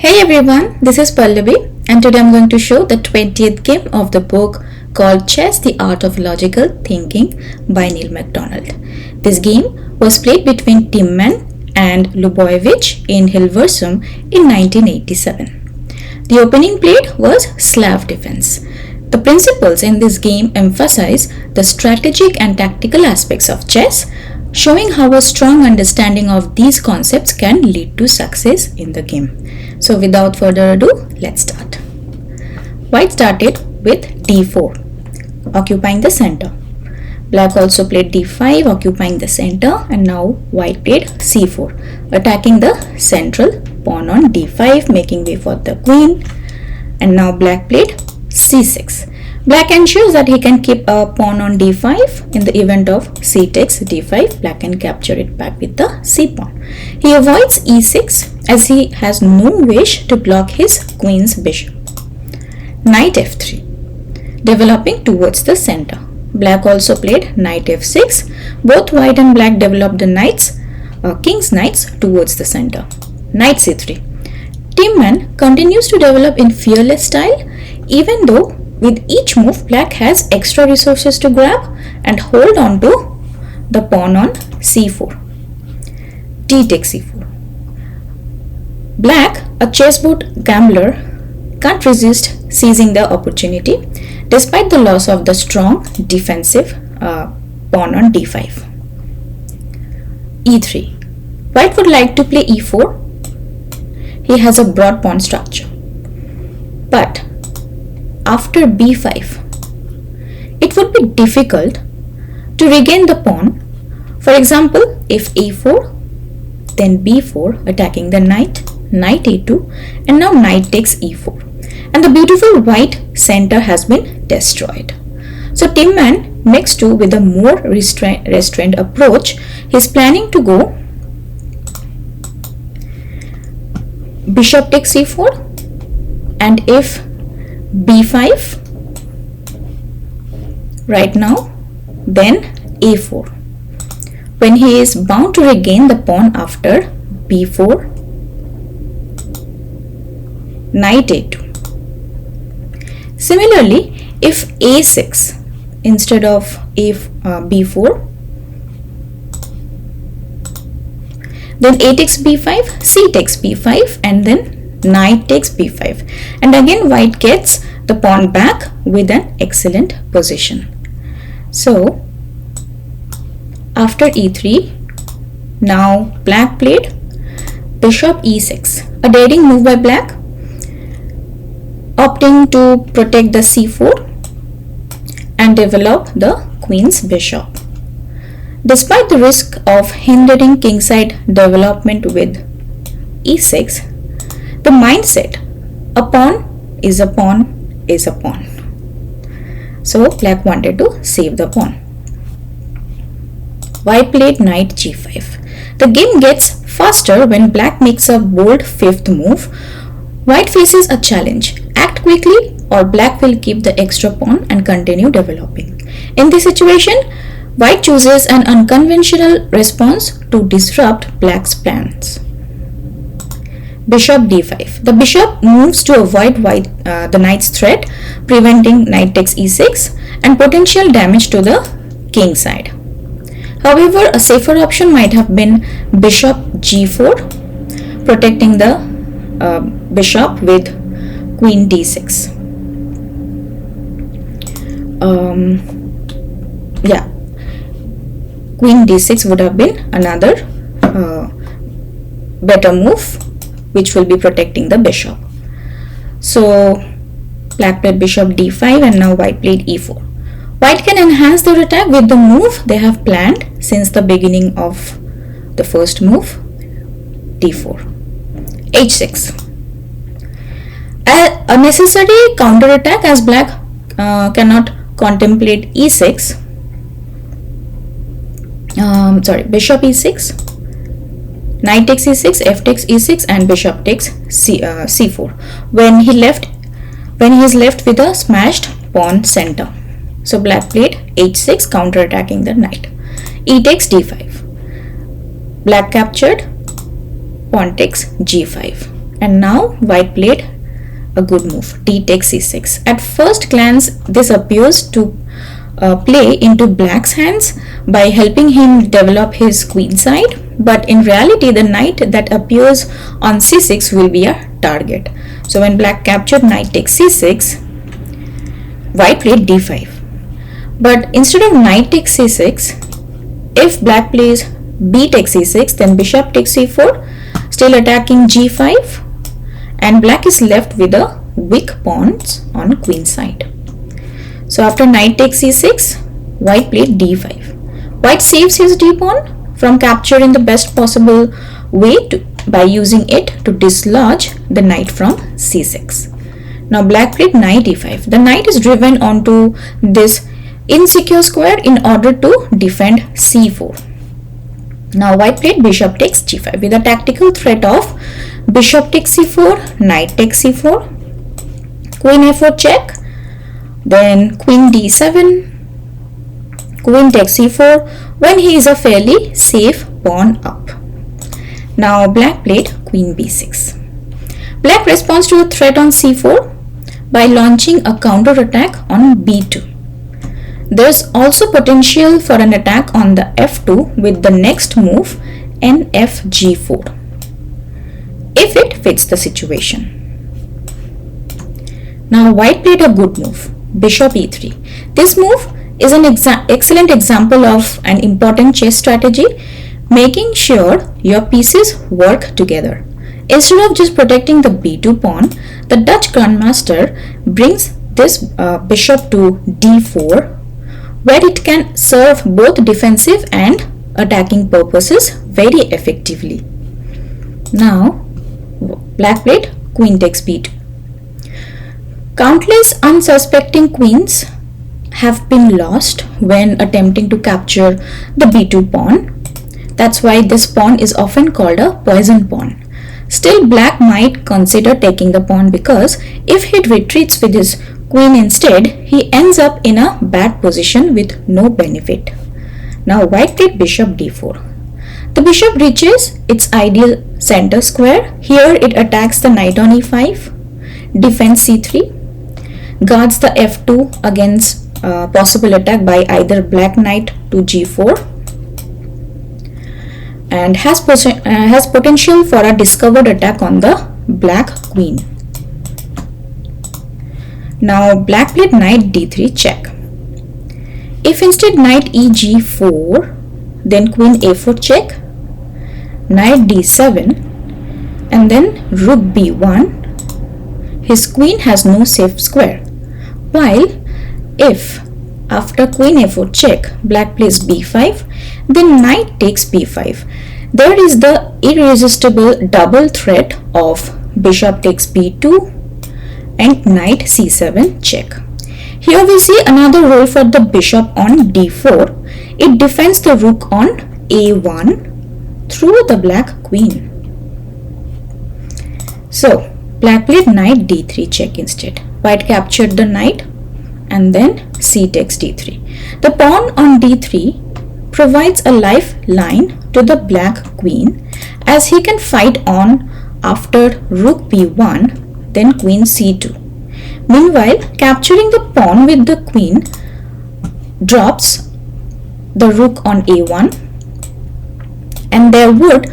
Hey everyone, this is Pallavi and today I'm going to show the 20th game of the book called Chess: The Art of Logical Thinking by Neil MacDonald. This game was played between Timman and Ljubojevic in Hilversum in 1987. The opening plate was Slav defense. The principles in this game emphasize the strategic and tactical aspects of chess, showing how a strong understanding of these concepts can lead to success in the game. So without further ado, let's start. White started with d4, occupying the center. Black also played d5, occupying the center, and now white played c4, attacking the central pawn on d5, making way for the queen. And now black played c6. Black ensures that he can keep a pawn on d5. In the event of c takes d5, black can capture it back with the c pawn. He avoids e6 as he has no wish to block his queen's bishop. Knight f3, developing towards the center. Black also played knight f6. Both white and black developed the king's knights towards the center. Knight c3. Timman continues to develop in fearless style, even though with each move, black has extra resources to grab and hold on to the pawn on c4. D takes c4. Black, a chessboard gambler, can't resist seizing the opportunity despite the loss of the strong defensive pawn on d5. e3. White would like to play e4. He has a broad pawn structure. But after b5, it would be difficult to regain the pawn. For example, if a4, then b4, attacking the knight, knight a2, and now knight takes e4. And the beautiful white center has been destroyed. So Timman makes do with a more restrained approach. He's planning to go bishop takes c4, and if b5 right now, then a4, when he is bound to regain the pawn after b4, knight a2. Similarly, if a6 instead of b4, then a takes b5, c takes b5, and then knight takes b5, and again white gets the pawn back with an excellent position. So after e3, now black played bishop e6, a daring move by black, opting to protect the c4 and develop the queen's bishop. Despite the risk of hindering kingside development with e6, the mindset, a pawn is a pawn is a pawn. So black wanted to save the pawn. White played knight g5. The game gets faster when black makes a bold fifth move. White faces a challenge: act quickly or black will keep the extra pawn and continue developing. In this situation, white chooses an unconventional response to disrupt black's plans. Bishop d5. The bishop moves to avoid the knight's threat, preventing knight takes e6 and potential damage to the king side. However, a safer option might have been bishop g4, protecting the bishop with queen d6. Queen d6 would have been another better move, which will be protecting the bishop. So black played bishop d5, and now white played e4. White can enhance their attack with the move they have planned since the beginning of the first move, d4. h6. A necessary counter attack, as black cannot contemplate e6. Bishop e6, knight takes e6, f takes e6, and bishop takes c4. When he is left with a smashed pawn center. So black played h6, counter attacking the knight. E takes d5. Black captured, pawn takes g5, And now white played a good move, d takes c6. At first glance, this appears to play into black's hands by helping him develop his queen side, but in reality the knight that appears on c6 will be a target. So when black captured knight takes c6, white played d5. But instead of knight takes c6, if black plays b takes c6, then bishop takes c4, still attacking g5, and black is left with a weak pawns on queen side. So after knight takes c6, white played d5. White saves his d pawn from capture in the best possible way by using it to dislodge the knight from c6. Now black played knight e5. The knight is driven onto this insecure square in order to defend c4. Now white played bishop takes g5 with a tactical threat of bishop takes c4, knight takes c4, queen a4 check, then queen d7, queen takes c4 when he is a fairly safe pawn up. Now black played queen b6. Black responds to a threat on c4 by launching a counter attack on b2. There is also potential for an attack on the f2 with the next move nfg4 if it fits the situation. Now white played a good move, bishop e3. This move is an excellent example of an important chess strategy, making sure your pieces work together. Instead of just protecting the b2 pawn, the Dutch grandmaster brings this bishop to d4, where it can serve both defensive and attacking purposes very effectively. Now black played queen takes b2. Countless unsuspecting queens have been lost when attempting to capture the b2 pawn. That's why this pawn is often called a poison pawn. Still, black might consider taking the pawn because if he retreats with his queen instead, he ends up in a bad position with no benefit. Now white played bishop d4. The bishop reaches its ideal center square. Here it attacks the knight on e5, defends c3, guards the f2 against possible attack by either black knight to g4, and has potential for a discovered attack on the black queen. Now black played knight d3 check. If instead knight eg4, then queen a4 check, knight d7, and then rook b1, his queen has no safe square. While if after queen a4 check, black plays b5, then knight takes b5, there is the irresistible double threat of bishop takes b2 and knight c7 check. Here we see another role for the bishop on d4. It defends the rook on a1 through the black queen. So black played knight d3 check instead. White captured the knight and then c takes d3. The pawn on d3 provides a lifeline to the black queen, as he can fight on after rook b1, then queen c2. Meanwhile, capturing the pawn with the queen drops the rook on a1, and there would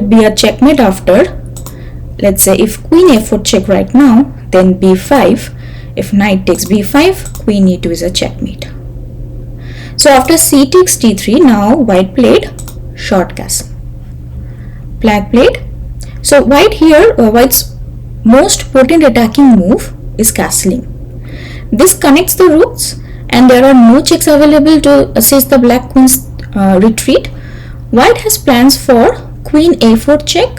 be a checkmate after, let's say, if queen a4 check right now, then b5. If knight takes b5, queen e2 is a checkmate. So after c takes d3, now white played short castle. Black played. So white's most potent attacking move is castling. This connects the rooks, and there are no checks available to assist the black queen's retreat. White has plans for queen a4 check,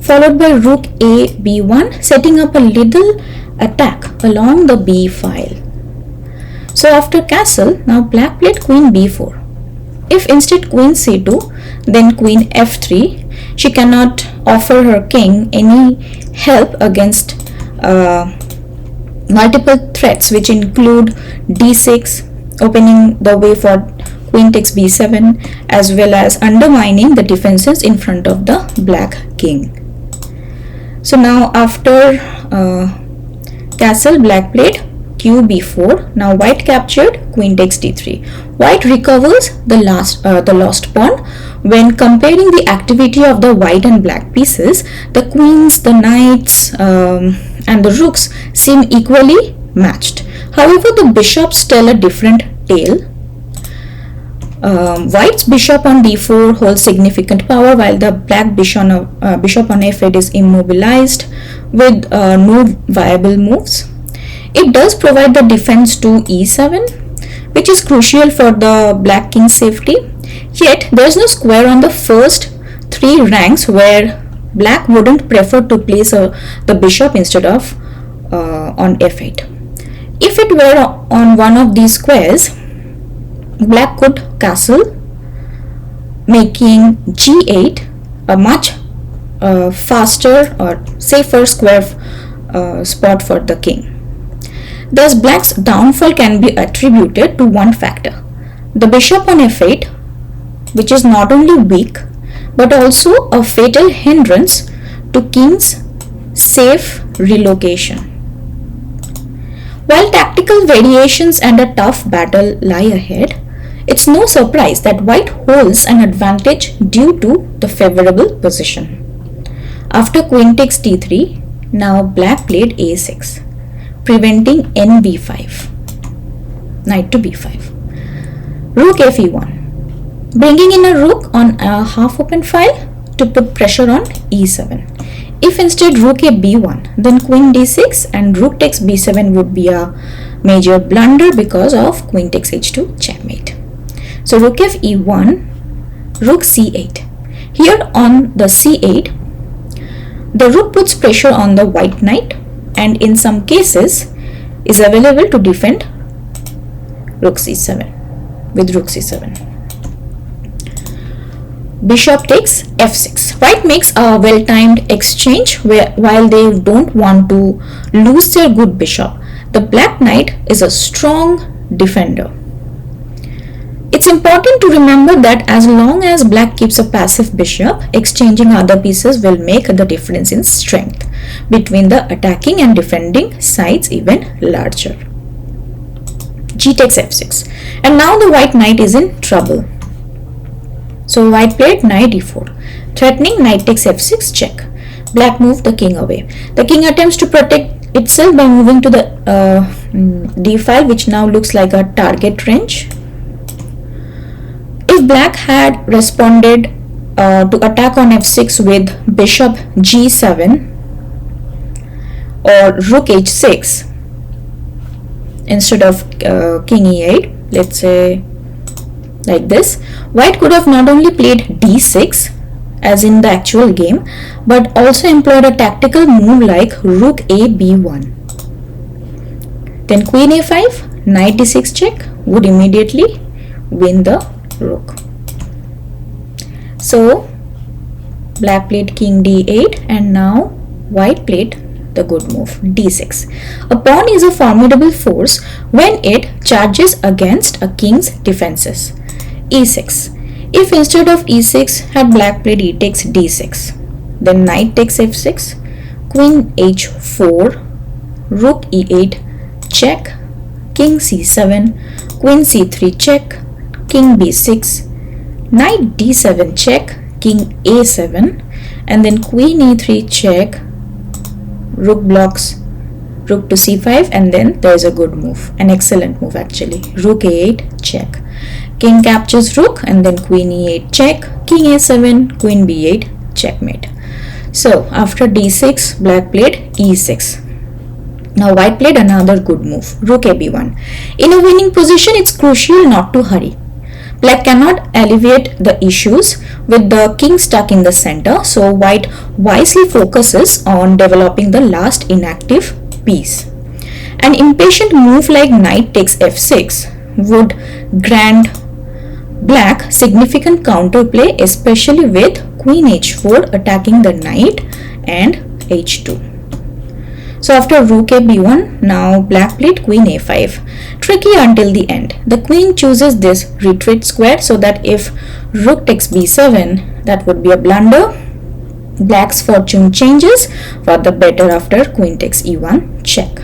followed by rook a b1, setting up a little attack along the b file. So after castle, now black played queen b4. If instead queen c2, then queen f3, she cannot offer her king any help against multiple threats, which include d6, opening the way for queen takes b7, as well as undermining the defenses in front of the black king. So now after castle, black played q b4. Now white captured, queen takes d3. White recovers the lost pawn. When comparing the activity of the white and black pieces, the queens, the knights and the rooks seem equally matched. However, the bishops tell a different tale. White's bishop on d4 holds significant power, while the black bishop on f8 is immobilized with no viable moves. It does provide the defense to e7, which is crucial for the black king's safety. Yet there is no square on the first three ranks where black wouldn't prefer to place the bishop instead of on f8. If it were on one of these squares, black could castle, making g8 a much faster or safer square spot for the king. Thus, black's downfall can be attributed to one factor: the bishop on f8, which is not only weak but also a fatal hindrance to king's safe relocation. While tactical variations and a tough battle lie ahead, it's no surprise that white holds an advantage due to the favorable position. After queen takes d3, now black played a6, preventing nb5, knight to b5. Rook fe1, bringing in a rook on a half open file to put pressure on e7. If instead rook a b1, then queen d6 and rook takes b7 would be a major blunder because of queen takes h2, checkmate. So rook f e1, rook c8. Here on the c8, the rook puts pressure on the white knight and in some cases is available to defend rook c7 with rook c7. Bishop takes f6. White makes a well-timed exchange while they don't want to lose their good bishop. The black knight is a strong defender. It's important to remember that as long as black keeps a passive bishop, exchanging other pieces will make the difference in strength between the attacking and defending sides even larger. G takes f6. And now the white knight is in trouble. So white played knight e4, threatening knight takes f6 check. Black moved the king away. The king attempts to protect itself by moving to the d file, which now looks like a target range. If black had responded to attack on f6 with bishop g7 or rook h6 instead of king e8, let's say like this, white could have not only played d6 as in the actual game, but also employed a tactical move like rook a b1. Then queen a5, knight d6 check would immediately win the rook. So black played king d8 and now white played the good move d6. A pawn is a formidable force when it charges against a king's defenses. e6. If instead of e6 had black played e takes d6, then knight takes f6, queen h4, rook e8 check, king c7, queen c3 check, king b6, knight d7 check, king a7, and then queen e3 check, rook blocks rook to c5, and then there is a good move, an excellent move actually, rook a8 check. King captures rook and then queen e8 check, king a7, queen b8 checkmate. So after d6, black played e6. Now white played another good move, rook a b1. In a winning position, it's crucial not to hurry. Black cannot alleviate the issues with the king stuck in the center, so white wisely focuses on developing the last inactive piece. An impatient move like knight takes f6 would grant black significant counterplay, especially with queen h4 attacking the knight and h2. So after rook a b1, now black played queen a5. Tricky until the end. The queen chooses this retreat square so that if rook takes b7, that would be a blunder. Black's fortune changes for the better after queen takes e1 check.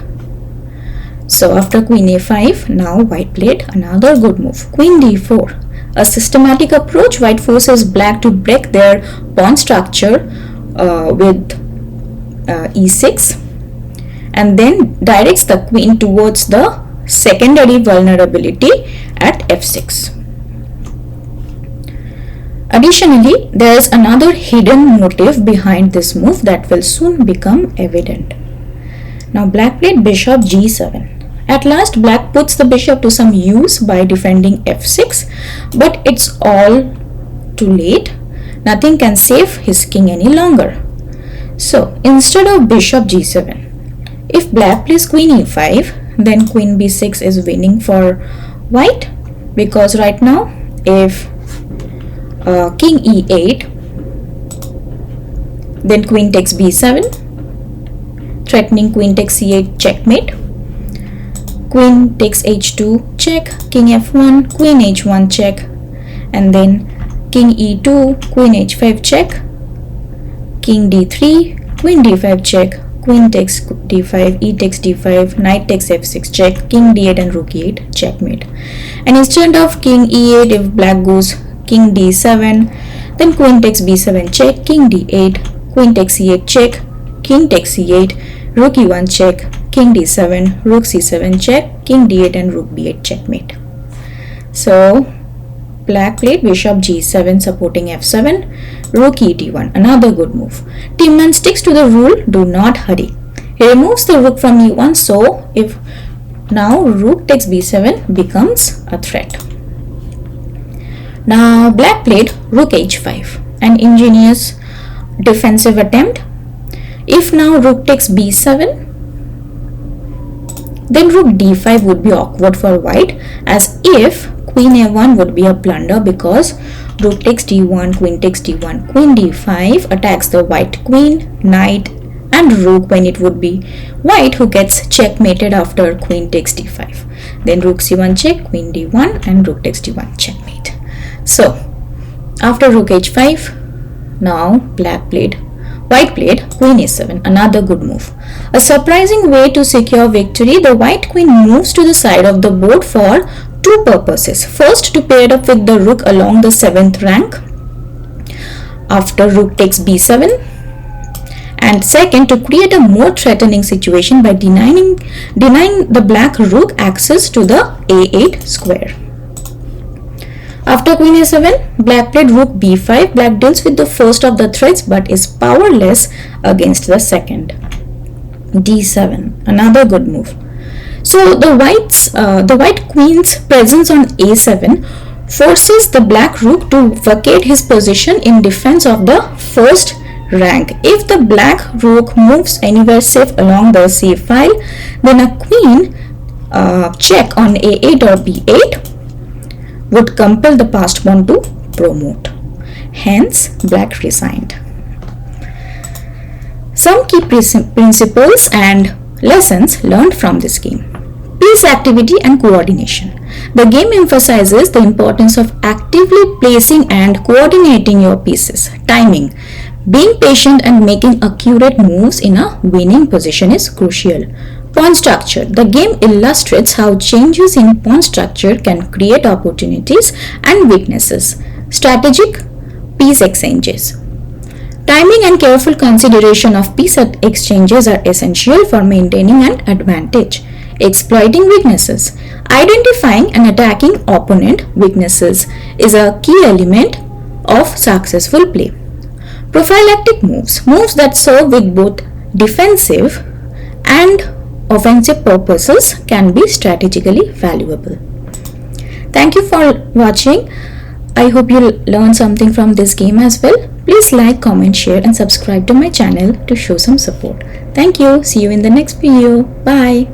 So after queen a5, now white played another good move, queen d4. A systematic approach. White forces black to break their pawn structure with e6 and then directs the queen towards the secondary vulnerability at f6. Additionally, there is another hidden motive behind this move that will soon become evident. Now black played bishop g7. At last, black puts the bishop to some use by defending f6, but it's all too late. Nothing can save his king any longer. So instead of bishop g7, if black plays queen e5, then queen b6 is winning for white, because right now if king e8, then queen takes b7, threatening queen takes c8 checkmate. Queen takes h2 check, king f1, queen h1 check, and then king e2, queen h5 check, king d3, queen d5 check, queen takes d5, e takes d5, knight takes f6 check, king d8 and rook e8 checkmate. And instead of king e8, if black goes king d7, then queen takes b7 check, king d8, queen takes e8 check, king takes c8, rook e1 check, king d7, rook c7 check, king d8 and rook b8 checkmate. So black played bishop g7 supporting f7, rook e d1, another good move. Timman sticks to the rule, do not hurry. He removes the rook from e1, so if now rook takes b7 becomes a threat. Now black played rook h5, an ingenious defensive attempt. If now rook takes b7, then rook d5 would be awkward for white, as if queen a1 would be a blunder, because rook takes d1, queen takes d1, queen d5 attacks the white queen, knight and rook, when it would be white who gets checkmated after queen takes d5. Then rook c1 check, queen d1 and rook takes d1 checkmate. So after rook h5, now white played queen a7, another good move. A surprising way to secure victory. The white queen moves to the side of the board for two purposes. First, to pair up with the rook along the 7th rank after rook takes b7, and second, to create a more threatening situation by denying the black rook access to the a8 square. After queen a7, black played rook b5. Black deals with the first of the threats but is powerless against the second. d7, another good move. So the white queen's presence on a7 forces the black rook to vacate his position in defense of the first rank. If the black rook moves anywhere safe along the c file, then a queen check on a8 or b8 would compel the passed pawn to promote. Hence, black resigned. Some key principles and lessons learned from this game. Piece activity and coordination. The game emphasizes the importance of actively placing and coordinating your pieces. Timing. Being patient and making accurate moves in a winning position is crucial. Pawn structure. The game illustrates how changes in pawn structure can create opportunities and weaknesses. Strategic piece exchanges. Timing and careful consideration of piece exchanges are essential for maintaining an advantage. Exploiting weaknesses. Identifying and attacking opponent weaknesses is a key element of successful play. Prophylactic moves. Moves that serve with both defensive and offensive purposes can be strategically valuable. Thank you for watching. I hope you learned something from this game as well. Please like, comment, share and subscribe to my channel to show some support. Thank you. See you in the next video. Bye.